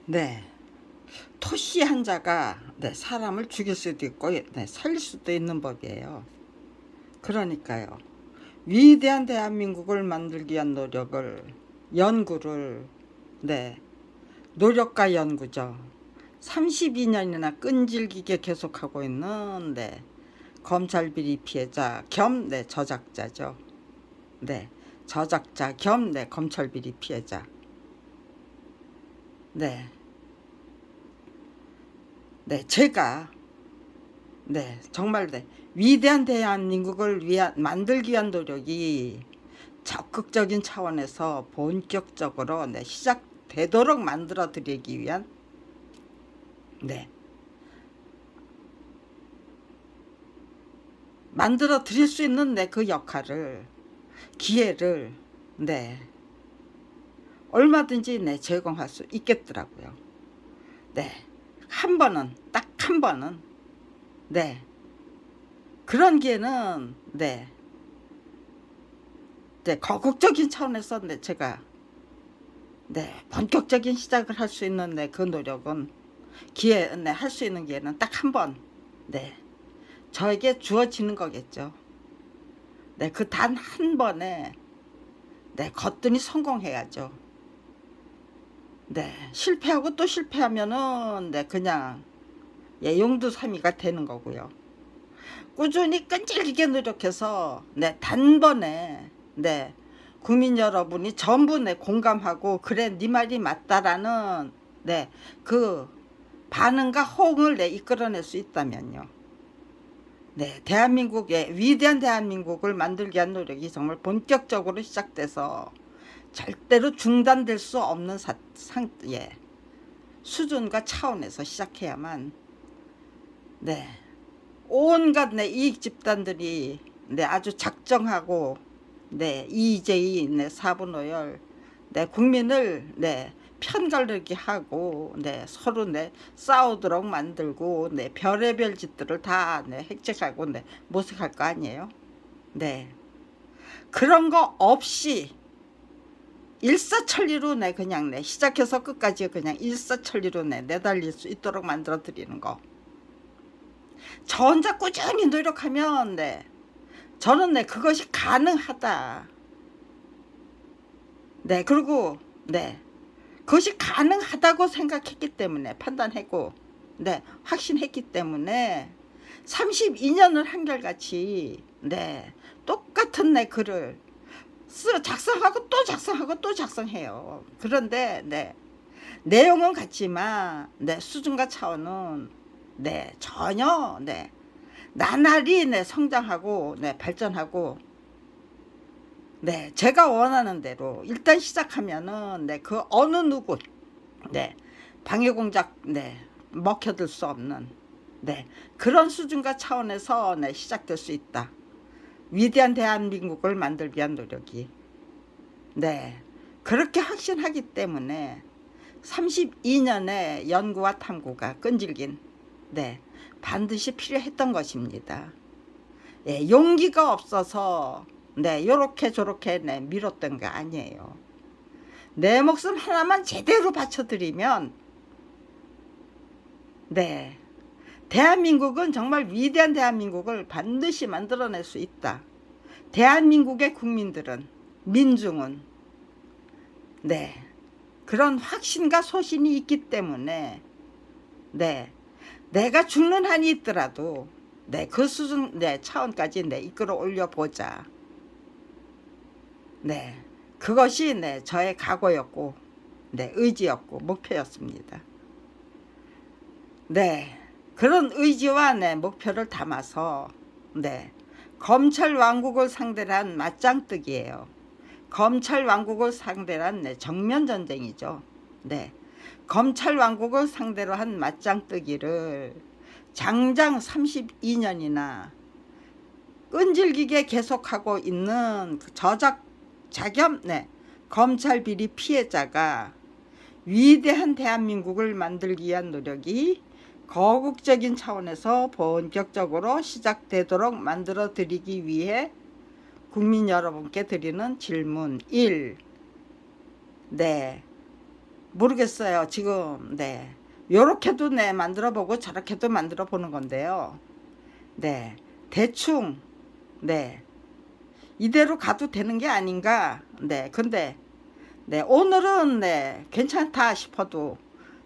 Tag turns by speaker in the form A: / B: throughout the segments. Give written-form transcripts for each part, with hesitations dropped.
A: 네, 토시 한 자가 사람을 죽일 수도 있고 살릴 수도 있는 법이에요. 그러니까요. 위대한 대한민국을 만들기 위한 연구를 노력과 연구죠. 32년이나 끈질기게 계속하고 있는 검찰 비리 피해자 겸 저작자죠. 저작자 겸 검찰 비리 피해자. 제가 정말 위대한 대한민국을 만들기 위한 노력이 적극적인 차원에서 본격적으로 시작되도록 만들어 드리기 위한 만들어 드릴 수 있는 그 역할을 기회를 얼마든지 제공할 수 있겠더라고요. 한 번은 딱 한 번은 그런 기회는 거국적인 차원에서 제가 본격적인 시작을 할 수 있는 그 노력은 할 수 있는 기회는 딱 한 번 저에게 주어지는 거겠죠. 그 단 한 번에 거뜬히 성공해야죠. 실패하고 또 실패하면은 그냥 용두사미가 되는 거고요. 꾸준히 끈질기게 노력해서 단번에 국민 여러분이 전부 공감하고 그래 네 말이 맞다라는 그 반응과 호응을 이끌어낼 수 있다면요. 대한민국의 위대한 대한민국을 만들기 위한 노력이 정말 본격적으로 시작돼서 절대로 중단될 수 없는 수준과 차원에서 시작해야만 온갖 이익 집단들이 아주 작정하고 이재희 사분오열 국민을 편가르기 하고 서로 싸우도록 만들고 별의별 짓들을 다 획책하고 모색할 거 아니에요. 그런 거 없이 일사천리로 그냥 시작해서 끝까지 그냥 일사천리로 내달릴 수 있도록 만들어 드리는 거. 저 혼자 꾸준히 노력하면 저는 그것이 가능하다. 그리고 그것이 가능하다고 생각했기 때문에 판단했고 확신했기 때문에 32년을 한결같이 똑같은 글을 작성하고 또 작성하고 또 작성해요. 그런데 내용은 같지만 수준과 차원은 전혀 나날이 성장하고 발전하고 제가 원하는 대로 일단 시작하면은 그 어느 누구 방해공작 먹혀들 수 없는 그런 수준과 차원에서 시작될 수 있다. 위대한 대한민국을 만들기 위한 노력이 그렇게 확신하기 때문에 32년의 연구와 탐구가 끈질긴 반드시 필요했던 것입니다. 용기가 없어서 요렇게 저렇게 미뤘던 게 아니에요. 내 목숨 하나만 제대로 바쳐드리면 대한민국은 정말 위대한 대한민국을 반드시 만들어낼 수 있다. 대한민국의 국민들은 민중은 그런 확신과 소신이 있기 때문에 내가 죽는 한이 있더라도 그 수준 차원까지 이끌어 올려보자. 그것이 저의 각오였고 의지였고 목표였습니다. 그런 의지와 목표를 담아서 검찰 왕국을 상대로 한 맞짱뜨기예요. 검찰 왕국을 상대로 한 정면 전쟁이죠. 검찰 왕국을 상대로 한 맞짱뜨기를 장장 32년이나 끈질기게 계속하고 있는 저작자 겸 검찰 비리 피해자가 위대한 대한민국을 만들기 위한 노력이 거국적인 차원에서 본격적으로 시작되도록 만들어 드리기 위해 국민 여러분께 드리는 질문 1. 모르겠어요. 지금 네 요렇게도 네 만들어 보고 저렇게도 만들어 보는 건데요. 네 대충 네 이대로 가도 되는 게 아닌가. 네 근데 네 오늘은 네 괜찮다 싶어도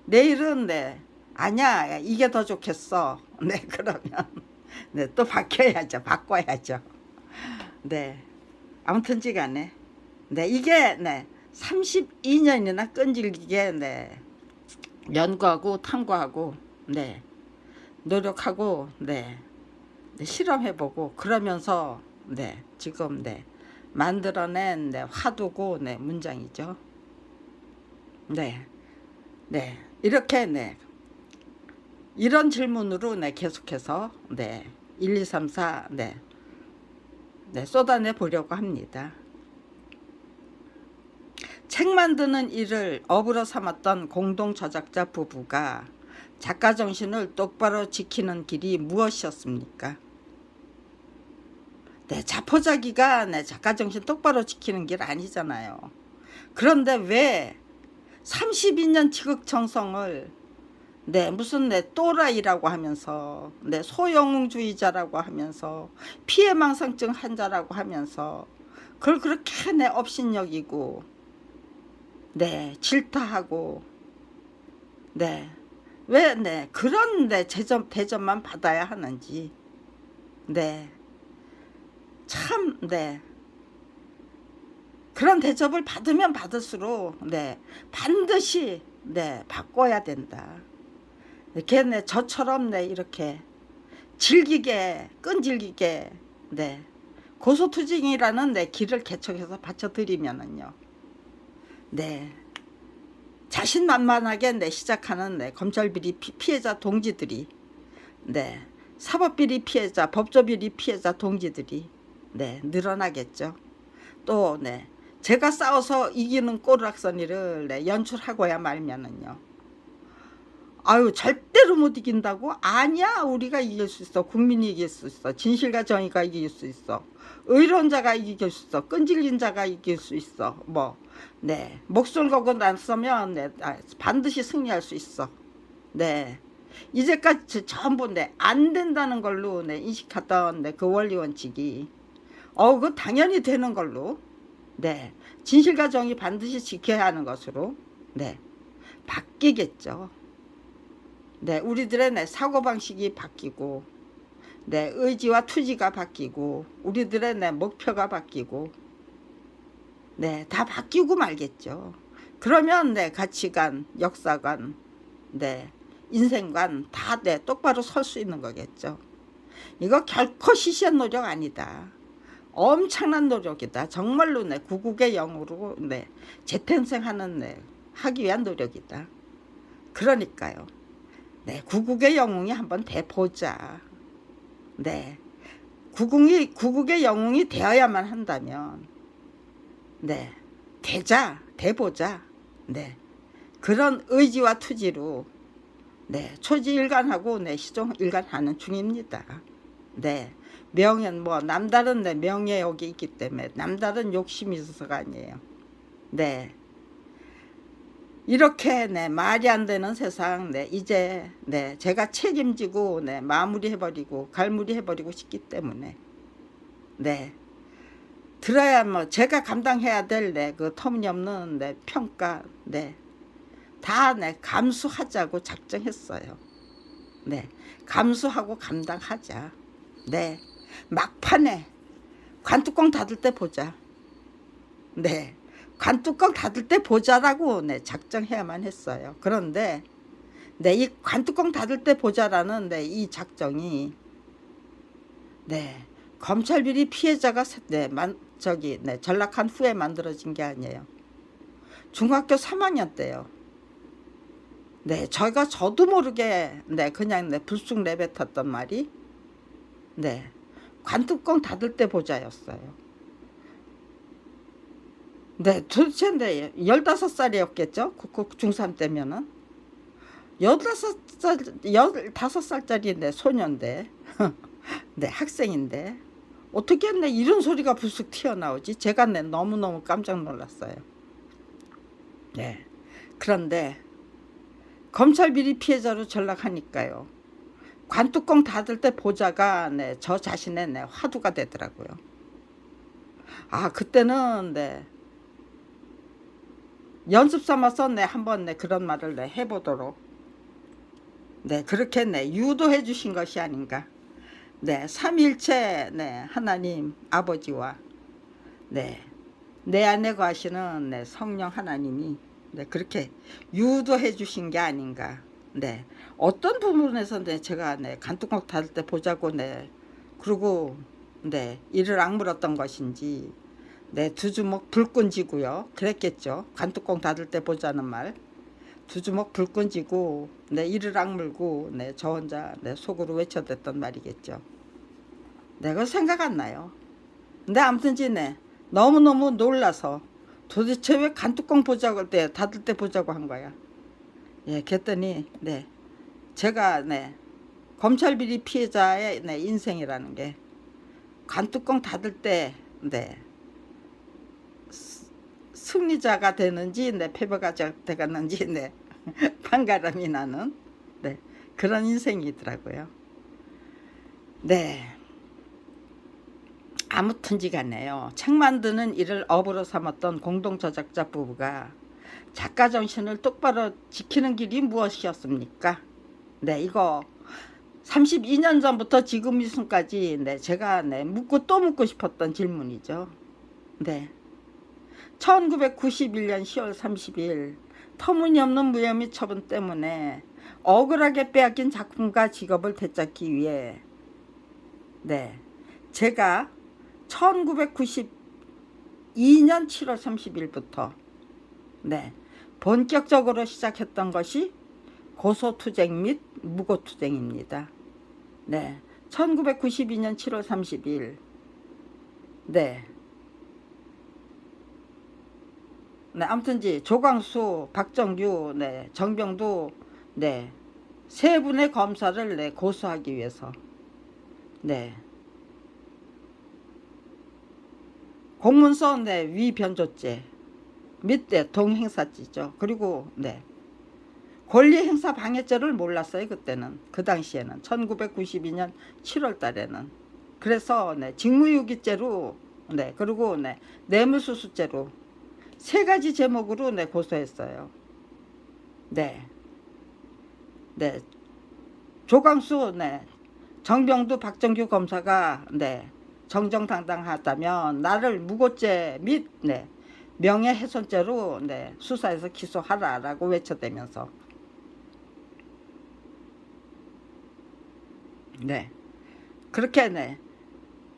A: 내일은 네 아니야 이게 더 좋겠어. 네 그러면 네 또 바뀌어야죠. 바꿔야죠. 네 아무튼지 간에 네 이게 네 32년이나 끈질기게 네 연구하고 탐구하고 네 노력하고 네, 네 실험해보고 그러면서 네 지금 네 만들어낸 네 화두고 네 문장이죠. 네, 네 이렇게 네 이런 질문으로 네 계속해서 네 1, 2, 3, 4 네, 네 쏟아내 보려고 합니다. 책 만드는 일을 업으로 삼았던 공동 저작자 부부가 작가 정신을 똑바로 지키는 길이 무엇이었습니까? 네, 자포자기가 네, 작가 정신 똑바로 지키는 길 아니잖아요. 그런데 왜 32년 지극정성을 네, 무슨 네, 또라이라고 하면서 네, 소영웅주의자라고 하면서 피해망상증 환자라고 하면서 그걸 그렇게 네, 업신여기고 네, 질타하고 네, 왜 네, 그런 네, 대접만 받아야 하는지 네, 참 네, 그런 대접을 받으면 받을수록 네, 반드시 네, 바꿔야 된다. 이렇게 네, 저처럼 네, 이렇게 질기게 끈질기게 네, 고소투쟁이라는 네, 길을 개척해서 바쳐드리면은요. 네. 자신만만하게 네, 시작하는 네, 검찰비리 피해자 동지들이 네, 사법비리 피해자, 법조비리 피해자 동지들이 네, 늘어나겠죠. 또 네, 제가 싸워서 이기는 꼬락서니를 네, 연출하고야 말면은요. 아유 절대로 못 이긴다고? 아니야 우리가 이길 수 있어. 국민이 이길 수 있어. 진실과 정의가 이길 수 있어. 의로운 자가 이길 수 있어. 끈질긴 자가 이길 수 있어. 뭐 네 목숨 걸고 나서면 네, 반드시 승리할 수 있어. 네 이제까지 전부 네, 안 된다는 걸로 네, 인식했던 네, 그 원리 원칙이 그 당연히 되는 걸로 네 진실과 정의 반드시 지켜야 하는 것으로 네 바뀌겠죠. 네 우리들의 네, 사고방식이 바뀌고 네 의지와 투지가 바뀌고 우리들의 네, 목표가 바뀌고 네 다 바뀌고 말겠죠. 그러면 네 가치관, 역사관, 네 인생관 다 네, 똑바로 설 수 있는 거겠죠. 이거 결코 시시한 노력 아니다. 엄청난 노력이다. 정말로 네 구국의 영으로 네 재탄생하는 네 하기 위한 노력이다. 그러니까요. 네 구국의 영웅이 한번 돼보자. 네 구국의 영웅이 되어야만 한다면 네 돼보자. 네 그런 의지와 투지로 네 초지일관하고 네 시종일관하는 중입니다. 네 명예는 뭐 남다른 네 명예욕이 있기 때문에 남다른 욕심이 있어서가 아니에요. 네 이렇게 네 말이 안 되는 세상 네 이제 네 제가 책임지고 네 마무리해버리고 갈무리해버리고 싶기 때문에 네 들어야 뭐 제가 감당해야 될 네 그 터무니없는 네 평가 네 다 네 감수하자고 작정했어요. 네 감수하고 감당하자. 네 막판에 관뚜껑 닫을 때 보자. 네 관뚜껑 닫을 때 보자라고 네 작정해야만 했어요. 그런데 네 이 관뚜껑 닫을 때 보자라는 네 이 작정이 네 검찰비리 피해자가 네 전락한 후에 만들어진 게 아니에요. 중학교 3학년 때요. 네 저도 모르게 네 그냥 네 불쑥 내뱉었던 말이 네 관뚜껑 닫을 때 보자였어요. 네 도대체 네 15살이었겠죠 중3 때면은 15살짜리 네 소년인데 네 학생인데 어떻게 네 이런 소리가 불쑥 튀어나오지? 제가 네 너무너무 깜짝 놀랐어요. 네 그런데 검찰 비리 피해자로 전락하니까요. 관뚜껑 닫을 때 보자가 네, 저 자신의 네, 화두가 되더라고요. 아 그때는 네, 연습 삼아서 네, 한번 네, 그런 말을 네, 해보도록 네, 그렇게 네, 유도해 주신 것이 아닌가. 네, 삼일체 네, 하나님 아버지와 네, 내 안에 거하시는 네, 성령 하나님이 네, 그렇게 유도해 주신 게 아닌가. 네, 어떤 부분에서 네, 제가 네, 간뚜껑 닫을 때 보자고 네, 그리고 네, 이를 악물었던 것인지 네, 두 주먹 불끈 쥐고요. 그랬겠죠. 간뚜껑 닫을 때 보자는 말. 두 주먹 불끈 쥐고 네, 이를 악물고 네, 저 혼자 네, 속으로 외쳐댔던 말이겠죠. 내가 생각 안 나요. 근데 아무튼지 네, 너무너무 놀라서 도대체 왜 간뚜껑 보자고 때 닫을 때 보자고 한 거야. 예, 그랬더니 네, 제가 네, 검찰 비리 피해자의 네, 인생이라는 게 간뚜껑 닫을 때 네, 승리자가 되는지 네, 패배가 되겠는지 네, 판가름이 나는 네, 그런 인생이더라고요. 네. 아무튼지간에요. 책 만드는 일을 업으로 삼았던 공동저작자 부부가 작가 정신을 똑바로 지키는 길이 무엇이었습니까? 네, 이거 32년 전부터 지금 이 순까지 네, 제가 네, 묻고 또 묻고 싶었던 질문이죠. 네. 1991년 10월 30일 터무니없는 무혐의 처분 때문에 억울하게 빼앗긴 작품과 직업을 되찾기 위해 네, 제가 1992년 7월 30일부터 네, 본격적으로 시작했던 것이 고소투쟁 및 무고투쟁입니다. 네, 1992년 7월 30일 네, 네, 아무튼지 조광수, 박정규, 네, 정병도 네, 세 분의 검사를 네, 고소하기 위해서 네, 공문서 네, 위변조죄 및 네, 동행사죄죠. 그리고 네, 권리행사 방해죄를 몰랐어요. 그때는 그 당시에는 1992년 7월 달에는 그래서 네, 직무유기죄로 네, 그리고 네, 뇌물수수죄로 세 가지 제목으로 네, 고소했어요. 네, 네, 조광수, 네, 정병두, 박정규 검사가 네, 정정당당하다면 나를 무고죄 및 네, 명예훼손죄로 네, 수사해서 기소하라라고 외쳐대면서 네, 그렇게 네,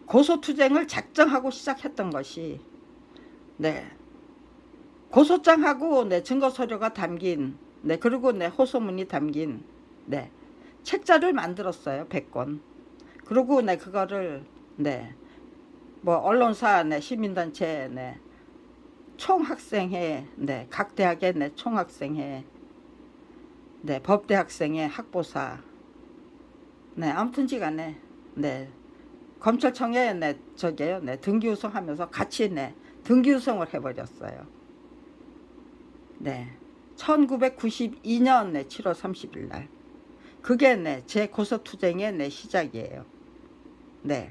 A: 고소투쟁을 작정하고 시작했던 것이 네, 고소장하고 네, 증거서류가 담긴 네, 그리고 네, 호소문이 담긴 네, 책자를 만들었어요. 100권. 그리고 네, 그거를 네, 뭐 언론사 네, 시민단체 네, 총학생회 네, 각 대학의 네, 총학생회 네, 법대학생회 학보사 네, 아무튼지간에 네, 검찰청에 네, 저게요 네, 등기우승하면서 같이 네, 등기우승을 해버렸어요. 네, 1992년 네, 7월 30일 날 그게 네, 제 고소투쟁의 네, 시작이에요. 네.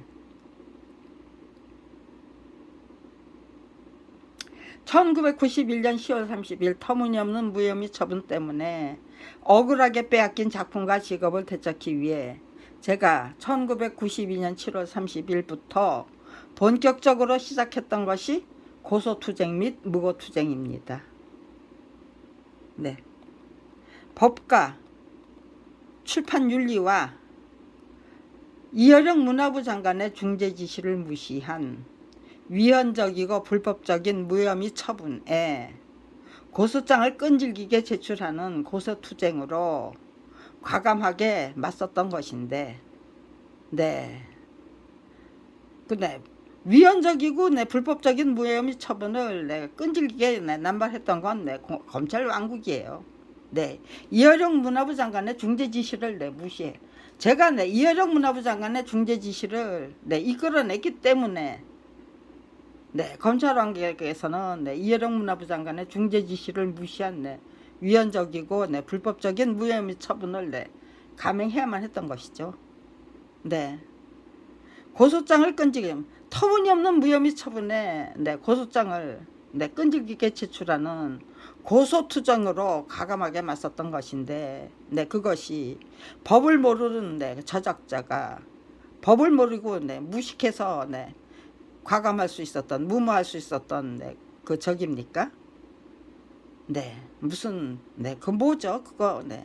A: 1991년 10월 30일 터무니없는 무혐의 처분 때문에 억울하게 빼앗긴 작품과 직업을 되찾기 위해 제가 1992년 7월 30일부터 본격적으로 시작했던 것이 고소투쟁 및 무고투쟁입니다. 네. 법과 출판윤리와 이어령 문화부 장관의 중재 지시를 무시한 위헌적이고 불법적인 무혐의 처분에 고소장을 끈질기게 제출하는 고소투쟁으로 과감하게 맞섰던 것인데 네. 근데 위헌적이고 네, 불법적인 무혐의 처분을 네, 끈질기게 네, 남발했던 건 네, 검찰 왕국이에요. 네. 이어령 문화부 장관의 중재 지시를 네, 무시해. 제가 네, 이어령 문화부 장관의 중재 지시를 네, 이끌어냈기 때문에 네, 검찰 왕국에서는 네, 이어령 문화부 장관의 중재 지시를 무시한 네, 위헌적이고 네, 불법적인 무혐의 처분을 네, 감행해야만 했던 것이죠. 네. 고소장을 끈질김 터무니없는 무혐의 처분에 네, 고소장을 네, 끈질기게 제출하는 고소투정으로 가감하게 맞섰던 것인데 네, 그것이 법을 모르는 네, 저작자가 법을 모르고 네, 무식해서 네, 과감할 수 있었던 무모할 수 있었던 네, 그 적입니까? 네, 무슨 네, 그 뭐죠? 그거 네,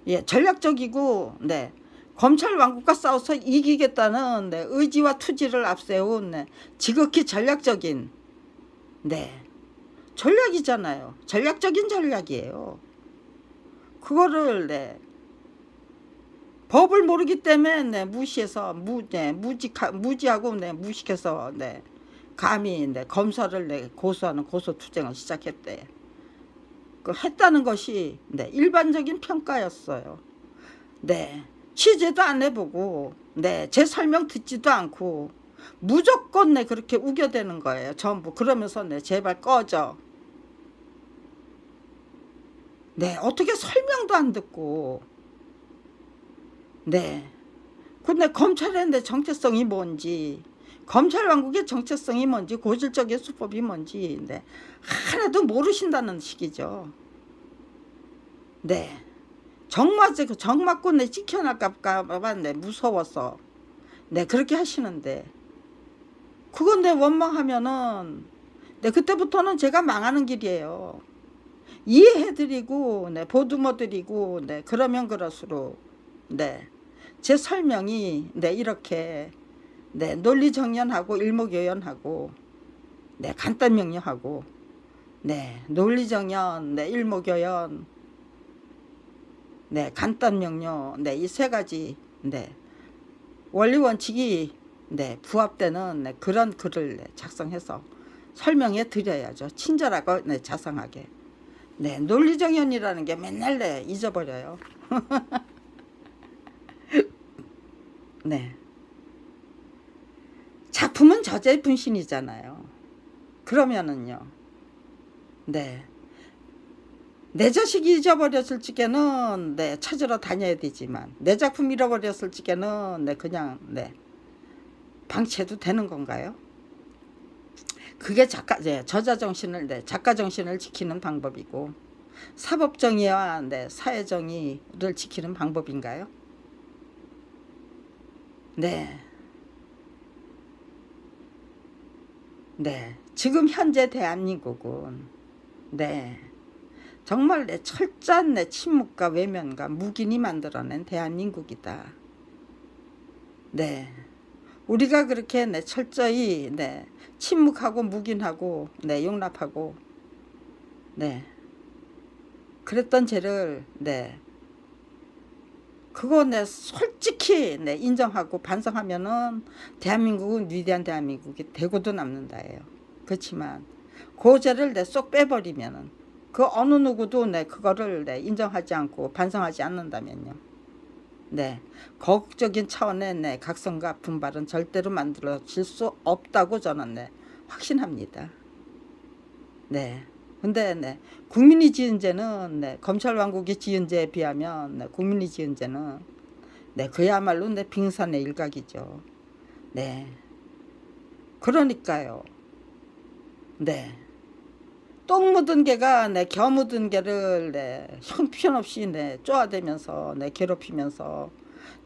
A: 예, 전략적이고 네, 검찰 왕국과 싸워서 이기겠다는 네, 의지와 투지를 앞세운 네, 지극히 전략적인 네, 전략이잖아요. 전략적인 전략이에요. 그거를 네, 법을 모르기 때문에 네, 무시해서 무지하고 네, 무식해서 네, 감히 네, 검사를 네, 고소하는 고소투쟁을 시작했대. 그 했다는 것이 네, 일반적인 평가였어요. 네, 취재도 안 해보고 네, 제 설명 듣지도 않고 무조건 네, 그렇게 우겨대는 거예요. 전부. 그러면서 네, 제발 꺼져. 네, 어떻게 설명도 안 듣고 네, 근데 검찰의 내 정체성이 뭔지 검찰 왕국의 정체성이 뭔지 고질적인 수법이 뭔지 네, 하나도 모르신다는 식이죠. 네, 정 맞고 내 찍혀날까봐 네, 무서워서 네, 그렇게 하시는데 그건 내 원망하면은 네, 그때부터는 제가 망하는 길이에요. 이해해드리고 네, 보듬어드리고 네, 그러면 그럴수록 네, 제 설명이 네, 이렇게 네, 논리정연하고 일목요연하고 네, 간단명료하고 네, 논리정연 네, 일목요연 네, 간단명료 네, 이 세 가지 네, 원리원칙이 네, 부합되는 네, 그런 글을 네, 작성해서 설명해 드려야죠. 친절하고 네, 자상하게. 네, 논리정연이라는 게 맨날 네, 잊어버려요. 네, 작품은 저자의 분신이잖아요. 그러면은요, 네, 내 자식이 잊어버렸을 적에는 네, 찾으러 다녀야 되지만 내 작품 잃어버렸을 적에는 네, 그냥 네, 방치해도 되는 건가요? 그게 저자 정신을 네, 작가 정신을 지키는 방법이고 사법 정의와 네, 사회 정의를 지키는 방법인가요? 네, 네. 지금 현재 대한민국은 네, 정말 내 철저한 내 침묵과 외면과 묵인이 만들어낸 대한민국이다. 네, 우리가 그렇게 네, 철저히 네, 침묵하고 묵인하고 네, 용납하고 네, 그랬던 죄를 네, 그거 네, 솔직히 네, 인정하고 반성하면은 대한민국은 위대한 대한민국이 되고도 남는다예요. 그렇지만 그 죄를 내 쏙 빼버리면은 그 어느 누구도 네, 그거를 네, 인정하지 않고 반성하지 않는다면요. 네, 거국적인 차원의 네, 각성과 분발은 절대로 만들어질 수 없다고 저는 네, 확신합니다. 네. 근데 네, 국민이 지은 죄는 네, 검찰 왕국이 지은 죄에 비하면 네, 국민이 지은 죄는 네, 그야말로 네, 빙산의 일각이죠. 네, 그러니까요. 네, 똥 묻은 개가 네, 겨 묻은 개를 네, 형편없이 네, 쪼아대면서 네, 괴롭히면서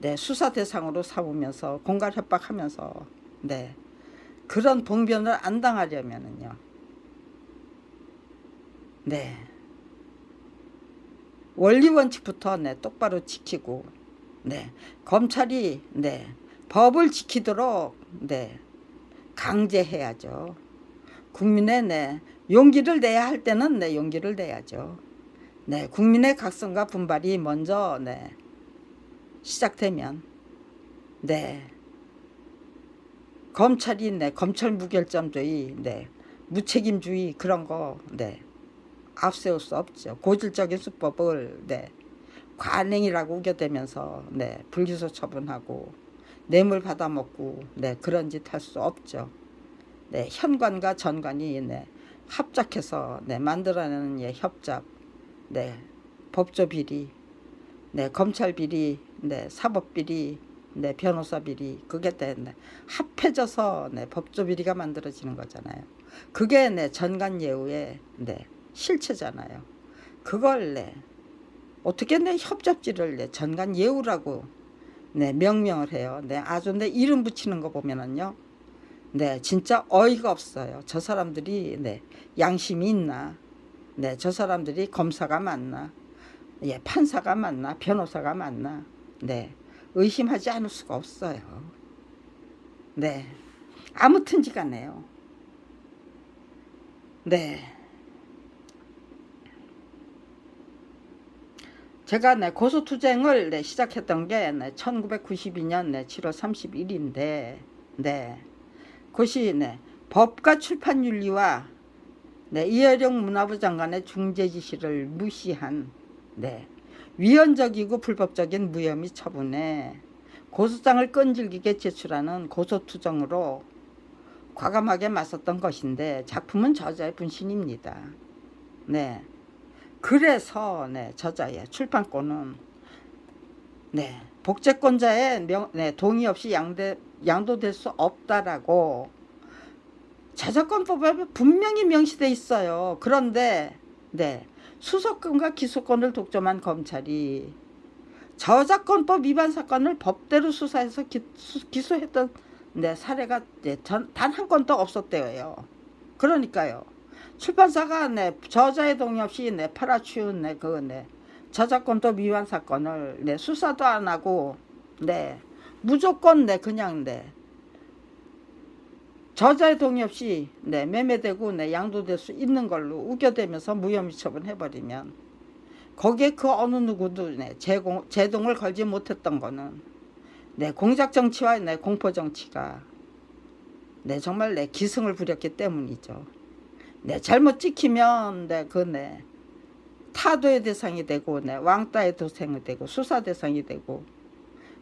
A: 네, 수사 대상으로 삼으면서 공갈 협박하면서 네, 그런 봉변을 안 당하려면은요. 네, 원리 원칙부터 네, 똑바로 지키고 네, 검찰이 네, 법을 지키도록 네, 강제해야죠. 국민의 네, 용기를 내야 할 때는 네, 용기를 내야죠. 네, 국민의 각성과 분발이 먼저 네, 시작되면 네, 검찰이 네, 검찰 무결점주의 네, 무책임주의 그런 거 네, 앞세울 수 없죠. 고질적인 수법을 네, 관행이라고 우겨대면서 네, 불기소 처분하고 뇌물 받아먹고 네, 그런 짓 할 수 없죠. 네, 현관과 전관이 네, 합작해서 네, 만들어내는 예, 협작 네, 법조 비리, 네, 검찰 비리, 네, 사법 비리, 네, 변호사 비리, 그게 네, 합해져서 네, 법조 비리가 만들어지는 거잖아요. 그게 네, 전관예우의 네, 실체잖아요. 그걸 네, 어떻게 내 협잡지를 내 전관예우라고 네, 명명을 해요. 네, 아주 내 이름 붙이는 거 보면은요. 네, 진짜 어이가 없어요. 저 사람들이 네, 양심이 있나? 네, 저 사람들이 검사가 맞나? 예, 판사가 맞나? 변호사가 맞나? 네, 의심하지 않을 수가 없어요. 네, 아무튼지 간에요. 네, 제가 네, 고소투쟁을 네, 시작했던 게 네, 1992년 네, 7월 31일인데, 네, 그것이 네, 법과 출판윤리와 네, 이혜령 문화부 장관의 중재 지시를 무시한 네, 위헌적이고 불법적인 무혐의 처분에 고소장을 끈질기게 제출하는 고소투정으로 과감하게 맞섰던 것인데 작품은 저자의 분신입니다. 네, 그래서 네, 저자의 출판권은 네, 복제권자의 네, 동의 없이 양도될 수 없다라고 저작권법에 분명히 명시돼 있어요. 그런데 네, 수사권과 기소권을 독점한 검찰이 저작권법 위반 사건을 법대로 수사해서 기소했던 네, 사례가 네, 단 한 건도 없었대요. 그러니까요. 출판사가 네, 저자의 동의 없이 네, 팔아치운 네, 그 네, 저작권법 위반 사건을 네, 수사도 안 하고 네, 무조건 네, 그냥 네, 저자의 동의 없이 네, 매매되고 네, 양도될 수 있는 걸로 우겨대면서 무혐의 처분해버리면 거기에 그 어느 누구도 네, 제동을 걸지 못했던 거는 네, 공작 정치와 네, 공포 정치가 네, 정말 네, 기승을 부렸기 때문이죠. 네, 잘못 찍히면 네, 그 네, 타도의 대상이 되고 네, 왕따의 대상이 되고 수사 대상이 되고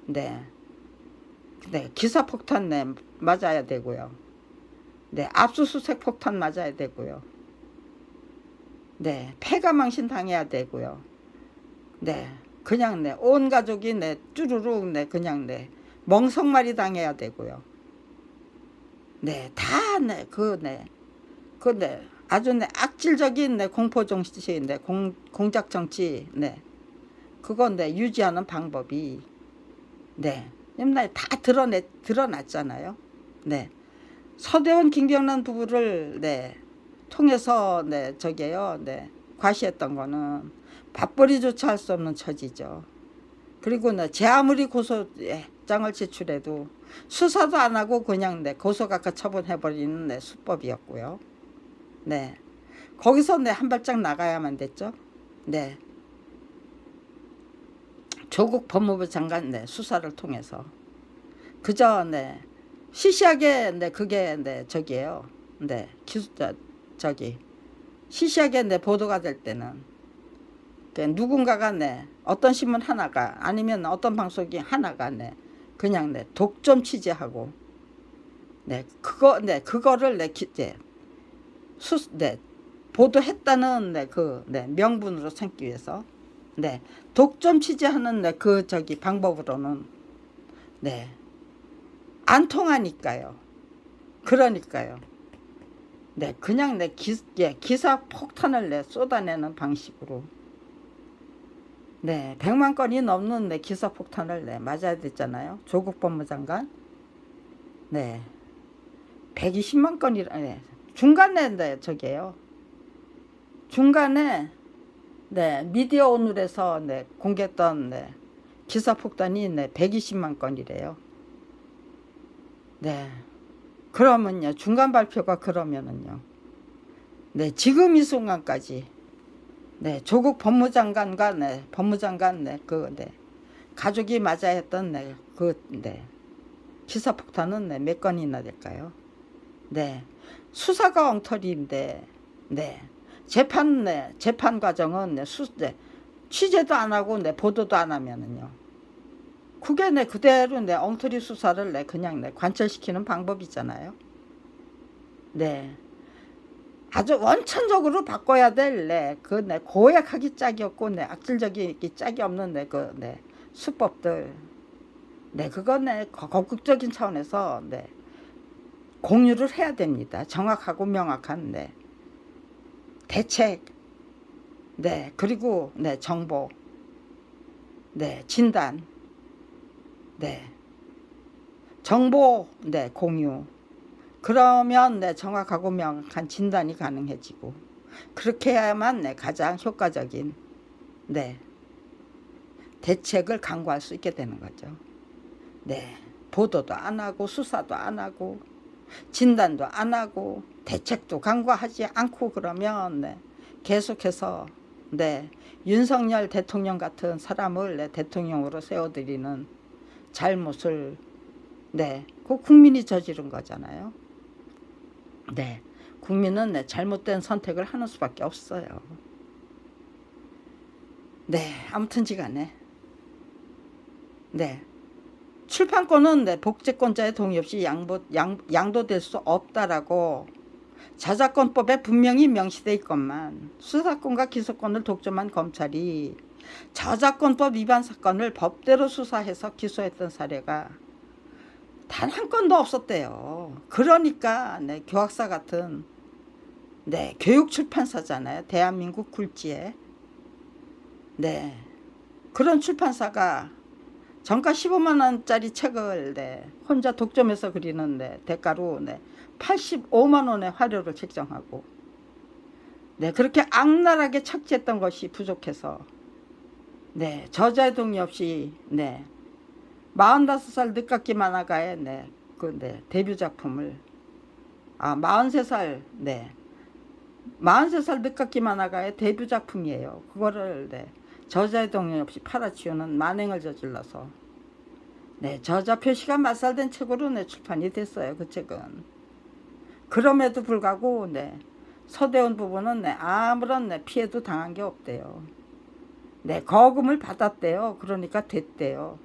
A: 네, 네, 기사폭탄 네, 맞아야 되고요. 네, 압수수색 폭탄 맞아야 되고요. 네, 폐가망신 당해야 되고요. 네, 그냥 네, 온 가족이 네, 쭈루룩 네, 그냥 네, 멍석말이 당해야 되고요. 네, 다 네, 그 네, 아주 네, 악질적인 네, 공포 정치, 네, 공작 정치, 네, 그건 네, 유지하는 방법이 네, 옛날에 다 드러났잖아요. 네, 서대원 김경란 부부를 네, 통해서 네, 저게요, 네, 과시했던 거는 밥벌이조차 할 수 없는 처지죠. 그리고 네, 제 아무리 고소장을 제출해도 수사도 안 하고 그냥 네, 고소각하 처분해버리는 네, 수법이었고요. 네, 거기서 네, 한 발짝 나가야만 됐죠. 네, 조국 법무부 장관 네, 수사를 통해서 그저 네, 시시하게 네, 그게 네, 저기예요. 네, 저기 시시하게 네, 보도가 될 때는 누군가가 네, 어떤 신문 하나가 아니면 어떤 방송이 하나가 네, 그냥 네, 독점 취재하고 네, 그거를 네, 네, 보도했다는 네, 네, 명분으로 삼기 위해서 네, 독점 취재하는 네, 그 저기 방법으로는 네, 안 통하니까요. 그러니까요. 네, 그냥 내 기사 폭탄을 내 쏟아내는 방식으로 네, 100만 건이 넘는 내 기사 폭탄을 내 맞아야 됐잖아요. 조국 법무장관. 네, 120만 건이라 네, 중간에 네, 저게요. 중간에 네, 미디어 오늘에서 네, 공개했던 네, 기사 폭탄이 네, 120만 건이래요. 네. 그러면요. 중간 발표가 그러면은요. 네, 지금 이 순간까지 네, 조국 법무장관과 네, 법무장관 네, 네, 가족이 맞아야 했던 네, 네, 기사폭탄은 네, 몇 건이나 될까요? 네, 수사가 엉터리인데 네, 재판 과정은 네, 취재도 안 하고 네, 보도도 안 하면은요. 그게 네, 그대로 네, 엉터리 수사를 네, 그냥 네, 관철시키는 방법이잖아요. 네. 아주 원천적으로 바꿔야 될 내 고약하기 짝이 없고 내 악질적이기 짝이 없는 내 수법들 그건 적극적인 차원에서 공유를 해야 됩니다. 정확하고 명확한 대책 그리고 정보 진단 정보 공유 그러면 정확하고 명확한 진단이 가능해지고 그렇게 해야만 가장 효과적인 대책을 강구할 수 있게 되는 거죠. 보도도 안 하고 수사도 안 하고 진단도 안 하고 대책도 강구하지 않고 그러면 계속해서 윤석열 대통령 같은 사람을 대통령으로 세워드리는 잘못을 그 국민이 저지른 거잖아요. 국민은 잘못된 선택을 하는 수밖에 없어요. 아무튼지간에 출판권은 복제권자의 동의 없이 양도될 수 없다라고 저작권법에 분명히 명시돼 있건만 수사권과 기소권을 독점한 검찰이 저작권법 위반 사건을 법대로 수사해서 기소했던 사례가 단 한 건도 없었대요. 그러니까 교학사 같은 교육출판사잖아요. 대한민국 굴지에 그런 출판사가 정가 15만 원짜리 책을 혼자 독점해서 그리는 대가로 85만 원의 화료를 책정하고 그렇게 악랄하게 착취했던 것이 부족해서 저자의 동의 없이 45살 늦깎이 만화가의 데뷔 작품을 43살 43살 늦깎이 만화가의 데뷔 작품이에요. 그거를 저자의 동의 없이 팔아치우는 만행을 저질러서 저자 표시가 맞살된 책으로 출판이 됐어요. 그 책은. 그럼에도 불구하고 서대원 부부는 아무런 피해도 당한 게 없대요. 거금을 받았대요. 그러니까 됐대요.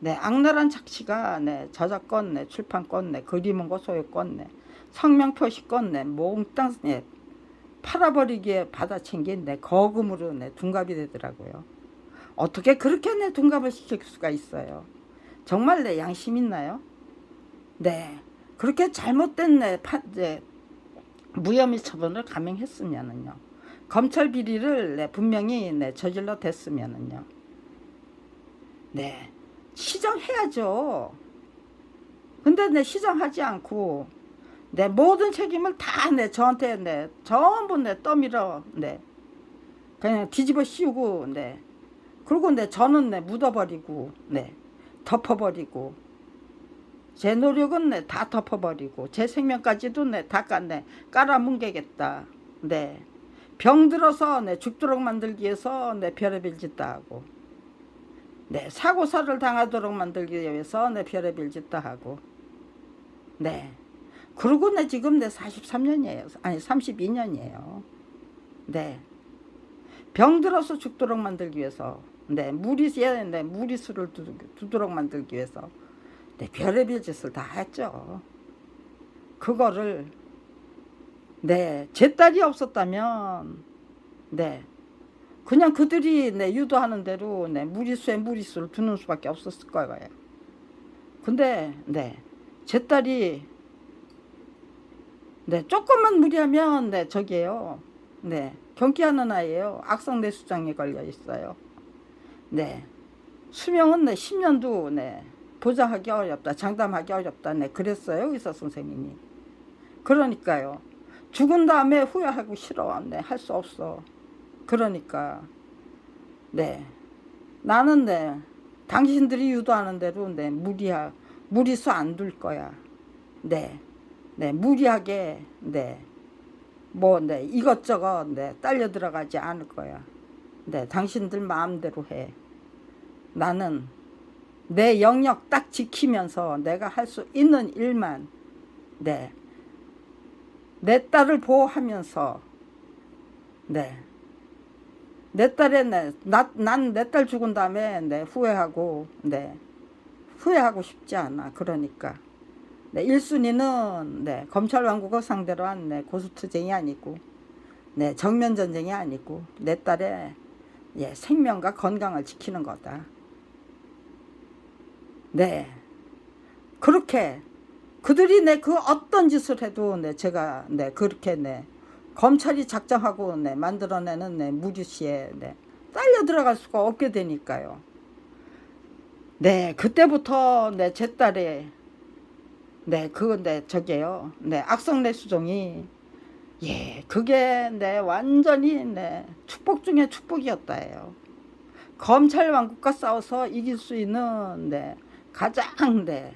A: 악랄한 착취가 저작권, 출판권, 그림원고 소유권, 성명표시권, 몽땅 팔아버리기에 받아챙긴 거금으로 둔갑이 되더라고요. 어떻게 그렇게 둔갑을 시킬 수가 있어요? 정말 양심 있나요? 그렇게 잘못된 무혐의 처분을 감행했으면은요. 검찰 비리를 분명히 저질러 댔으면은요. 시정해야죠. 근데 시정하지 않고 모든 책임을 다 저한테 전부 떠밀어 그냥 뒤집어 씌우고 그리고 저는 묻어버리고 덮어버리고 제 노력은 다 덮어버리고 제 생명까지도 다 깔아뭉개겠다. 병들어서 죽도록 만들기 위해서 별의별 짓 다 하고 사고사를 당하도록 만들기 위해서 별의별 짓 다 하고 그리고 지금 43년이에요. 아니 32년이에요. 병들어서 죽도록 만들기 위해서 무리수를 두도록 만들기 위해서 별의별 짓을 다 했죠. 그거를 제 딸이 없었다면 그냥 그들이 유도하는 대로 무리수에 무리수를 두는 수밖에 없었을 거예요. 근데 제 딸이 조금만 무리하면 저기에요. 경기하는 아이예요. 악성뇌수장에 걸려 있어요. 수명은 10년도 보장하기 어렵다. 장담하기 어렵다. 그랬어요. 의사 선생님이. 그러니까요. 죽은 다음에 후회하고 싫어. 할 수 없어. 그러니까 나는 당신들이 유도하는 대로 무리수 안 둘 거야. 무리하게 이것저것 딸려 들어가지 않을 거야. 당신들 마음대로 해. 나는 내 영역 딱 지키면서 내가 할 수 있는 일만 내 딸을 보호하면서 내 딸의 난 내 딸 죽은 다음에 후회하고 싶지 않아. 그러니까 네, 1순위는 네, 검찰 왕국을 상대로 한 네, 고수투쟁이 아니고 네, 정면 전쟁이 아니고 내 딸의 예, 생명과 건강을 지키는 거다. 네, 그렇게 그들이 내 그 어떤 짓을 해도 네, 제가 네, 그렇게 네, 검찰이 작정하고 네, 만들어내는 네, 무주시에 네, 딸려 들어갈 수가 없게 되니까요. 네, 그때부터 네, 제 딸의 네, 네, 저게요. 네, 악성내 수종이 예, 그게 네, 완전히 네, 축복 중에 축복이었다예요. 검찰 왕국과 싸워서 이길 수 있는 네, 가장 네,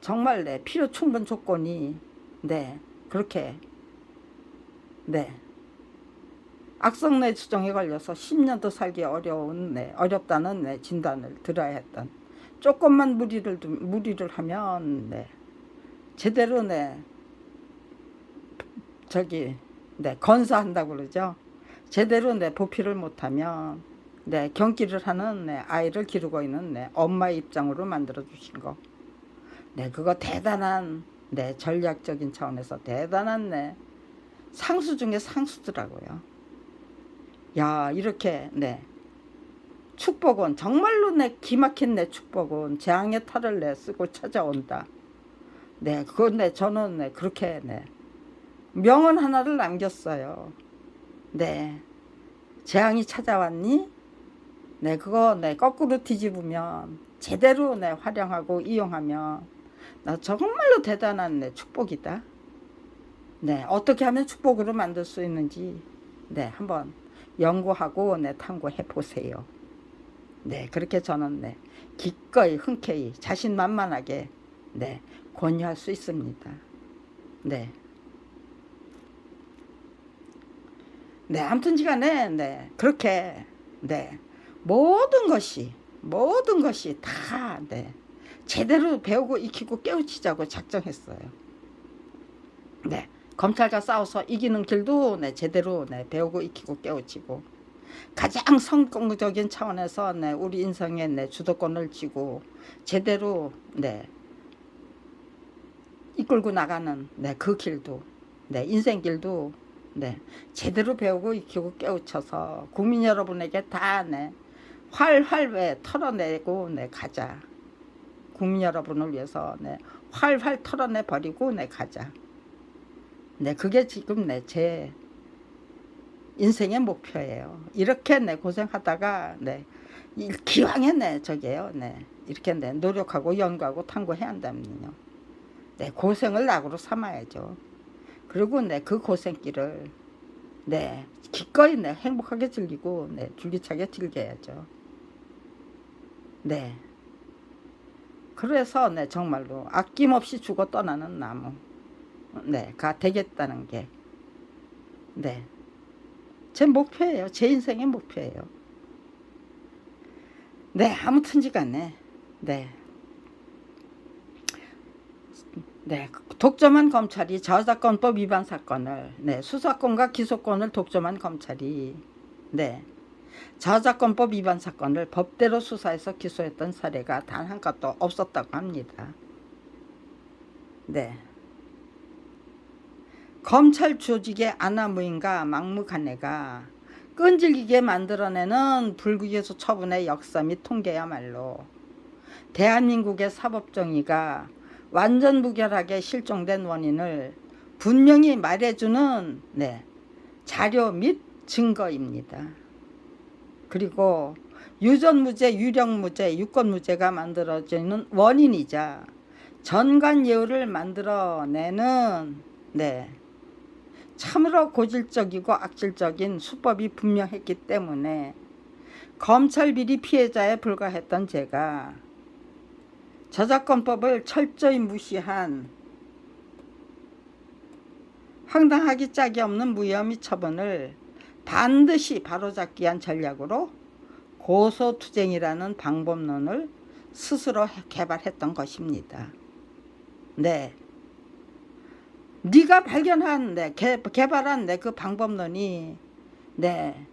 A: 정말 네, 필요 충분 조건이 네, 그렇게 네, 악성내 수종에 걸려서 10년도 살기 어려운 네, 어렵다는 네, 진단을 들어야 했던 조금만 무리를 하면 네, 제대로 네, 저기 네, 건사한다고 그러죠. 제대로 내 보필을 못하면 내 경기를 하는 내 아이를 기르고 있는 내 엄마의 입장으로 만들어 주신 거. 네, 그거 대단한 내 전략적인 차원에서 대단한 내 상수 중에 상수더라고요. 야, 이렇게 네 축복은 정말로 내 기막힌 내 축복은 재앙의 탈을 내 쓰고 찾아온다. 네, 그건 네 저는 네 그렇게 네 명언 하나를 남겼어요. 네, 재앙이 찾아왔니? 네, 그거 네 거꾸로 뒤집으면 제대로 네 활용하고 이용하면 나 정말로 대단한 네 축복이다. 네, 어떻게 하면 축복으로 만들 수 있는지 네 한번 연구하고 네 탐구해 보세요. 네, 그렇게 저는 네 기꺼이 흔쾌히 자신만만하게 네 권유할 수 있습니다. 네, 네, 아무튼지간에 네 그렇게 네 모든 것이 다 네, 제대로 배우고 익히고 깨우치자고 작정했어요. 네, 검찰과 싸워서 이기는 길도 네, 제대로 네, 배우고 익히고 깨우치고 가장 성공적인 차원에서 네, 우리 인생의 네, 주도권을 쥐고 제대로 네, 이끌고 나가는 네, 그 길도 네, 인생 길도 네, 제대로 배우고 익히고 깨우쳐서 국민 여러분에게 다 네, 활활 왜 털어내고 네, 가자. 국민 여러분을 위해서 네, 활활 털어내 버리고 네, 가자. 네, 그게 지금 네, 제 인생의 목표예요. 이렇게 네, 고생하다가 네, 기왕에 네, 저게요. 네, 이렇게 네, 노력하고 연구하고 탐구해야 한다면요. 네, 고생을 낙으로 삼아야죠. 그리고 네, 그 고생길을 네, 기꺼이 네, 행복하게 즐기고 네, 줄기차게 즐겨야죠. 네. 그래서 네, 정말로 아낌없이 죽어 떠나는 나무 네가 되겠다는 게 네, 제 목표예요. 제 인생의 목표예요. 네, 아무튼지간에 네, 네, 독점한 검찰이 저작권법 위반 사건을 네, 수사권과 기소권을 독점한 검찰이 네, 저작권법 위반 사건을 법대로 수사해서 기소했던 사례가 단 한 건도 없었다고 합니다. 네. 검찰 조직의 아나무인과 막무가내가 끈질기게 만들어내는 불구기소 처분의 역사 및 통계야말로 대한민국의 사법정의가 완전 무결하게 실종된 원인을 분명히 말해주는 네, 자료 및 증거입니다. 그리고 유전무죄, 유령무죄, 유권무죄가 만들어지는 원인이자 전관예우를 만들어내는 네, 참으로 고질적이고 악질적인 수법이 분명했기 때문에 검찰 비리 피해자에 불과했던 제가 저작권법을 철저히 무시한 황당하기 짝이 없는 무혐의 처분을 반드시 바로잡기 위한 전략으로 고소투쟁이라는 방법론을 스스로 개발했던 것입니다. 네. 네가 발견한 네, 개발한 네, 그 방법론이 네,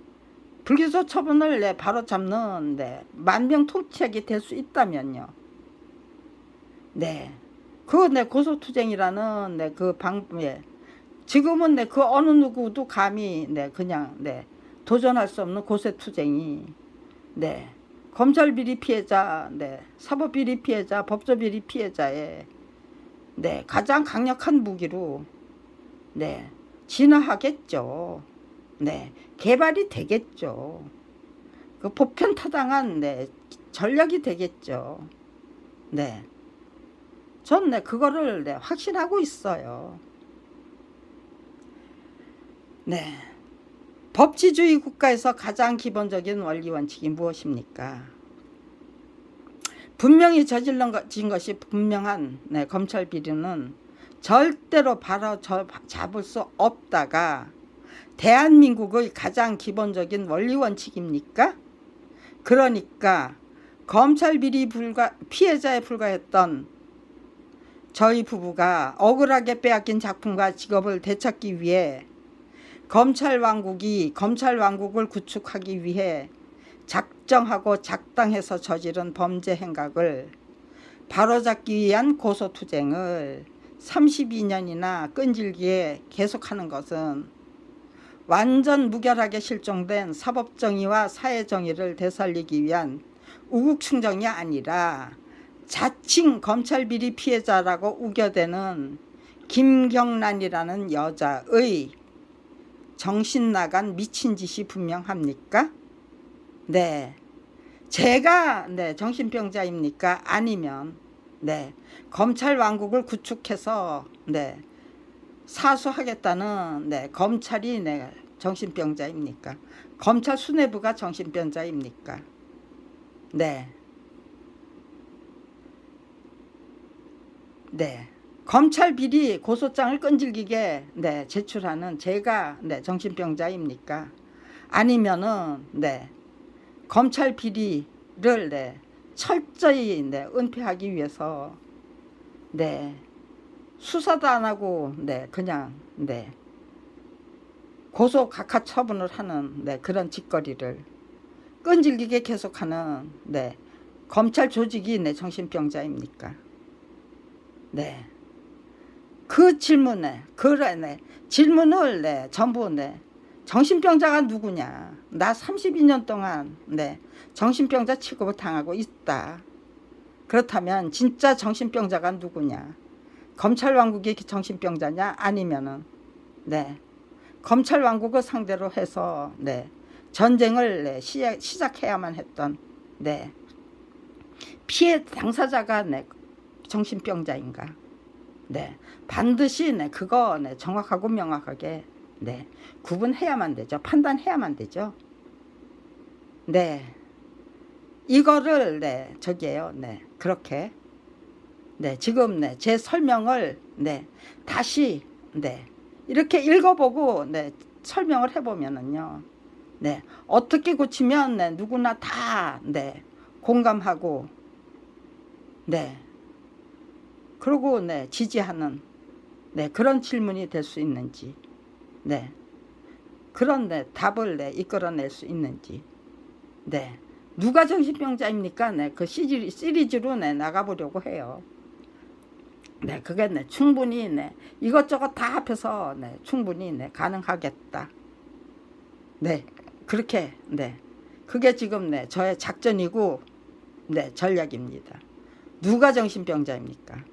A: 불기소 처분을 네, 바로 잡는 네, 만병통치약이 될 수 있다면요. 네, 그 내 고소투쟁이라는 내 그 방법에 지금은 내 그 어느 누구도 감히 내 그냥 내 도전할 수 없는 고소투쟁이 네 검찰 비리 피해자, 네 사법 비리 피해자, 법조 비리 피해자의 네 가장 강력한 무기로 네 진화하겠죠. 네 개발이 되겠죠. 그 보편타당한 네 전략이 되겠죠. 네. 전 네 그거를 네 확신하고 있어요. 네. 법치주의 국가에서 가장 기본적인 원리 원칙이 무엇입니까? 분명히 저질러진 것이 분명한 네, 검찰 비리는 절대로 바로 잡을 수 없다가 대한민국의 가장 기본적인 원리 원칙입니까? 그러니까 검찰 비리 피해자에 불과했던 저희 부부가 억울하게 빼앗긴 작품과 직업을 되찾기 위해 검찰 왕국을 구축하기 위해 작정하고 작당해서 저지른 범죄 행각을 바로잡기 위한 고소투쟁을 32년이나 끈질기게 계속하는 것은 완전 무결하게 실종된 사법정의와 사회정의를 되살리기 위한 우국충정이 아니라 자칭 검찰비리 피해자라고 우겨대는 김경란이라는 여자의 정신나간 미친 짓이 분명합니까? 네, 제가 네 정신병자입니까? 아니면 네 검찰 왕국을 구축해서 네 사수하겠다는 네 검찰이 네 정신병자입니까? 검찰 수뇌부가 정신병자입니까? 네, 네. 검찰 비리 고소장을 끈질기게 네 제출하는 제가 네 정신병자입니까? 아니면은 네 검찰 비리를 네 철저히 네 은폐하기 위해서 네 수사도 안 하고 네 그냥 네 고소 각하 처분을 하는 네 그런 짓거리를 끈질기게 계속하는 네 검찰 조직이 네 정신병자입니까? 네. 그 질문에 네 질문을 네 전부 네 정신병자가 누구냐? 나 32년 동안 네 정신병자 취급을 당하고 있다. 그렇다면 진짜 정신병자가 누구냐? 검찰 왕국이 정신병자냐? 아니면은 네 검찰 왕국을 상대로 해서 네 전쟁을 네 시작해야만 했던 네 피해 당사자가 네 정신병자인가? 네 반드시 네 그거 네 정확하고 명확하게 네 구분해야만 되죠. 판단해야만 되죠. 네 이거를 네 저기에요. 네 그렇게 네 지금 네 제 설명을 네 다시 네 이렇게 읽어보고 네 설명을 해보면은요. 네 어떻게 고치면 네 누구나 다 네 공감하고 네 그리고 네 지지하는 네 그런 질문이 될 수 있는지 네 그런 네 답을 네 이끌어낼 수 있는지 네 누가 정신병자입니까? 네 그 시리즈로 네 나가보려고 해요. 네 그게 네 충분히 네 이것저것 다 합해서 네 충분히 네 가능하겠다. 네 그렇게 네 그게 지금 네 저의 작전이고 네 전략입니다. 누가 정신병자입니까?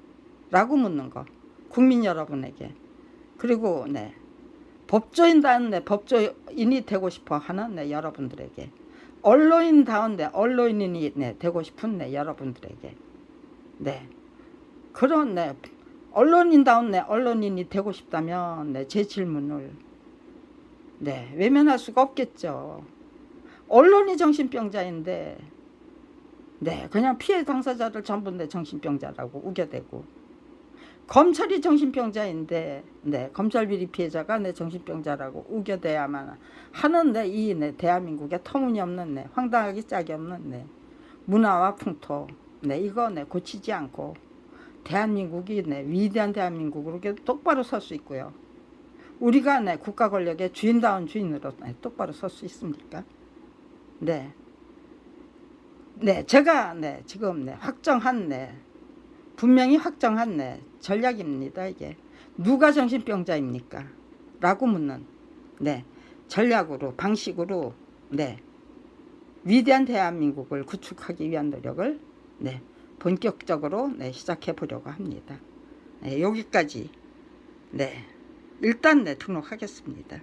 A: 라고 묻는 거 국민 여러분에게 그리고 네 법조인다운 네 법조인이 되고 싶어 하는 네 여러분들에게 언론인다운 네 언론인이 네 되고 싶은 네 여러분들에게 네 그런 네 언론인다운 네 언론인이 되고 싶다면 네 제 질문을 네 외면할 수가 없겠죠. 언론이 정신병자인데 네 그냥 피해 당사자들 전부 네 정신병자라고 우겨대고 검찰이 정신병자인데 네 검찰 비리 피해자가 네 정신병자라고 우겨대야만 하는 네 이 네 대한민국의 터무니없는 네 황당하기 짝이 없는 네 문화와 풍토 네 이거 네 고치지 않고 대한민국이 네 위대한 대한민국으로 똑바로 설 수 있고요. 우리가 네 국가 권력의 주인다운 주인으로 네, 똑바로 설 수 있습니까? 네. 네, 제가 네 지금 네 확정한 네 분명히 확정한 전략입니다. 이게 누가 정신병자입니까? 라고 묻는 전략으로, 방식으로 위대한 대한민국을 구축하기 위한 노력을 본격적으로 시작해 보려고 합니다. 여기까지 일단 등록하겠습니다.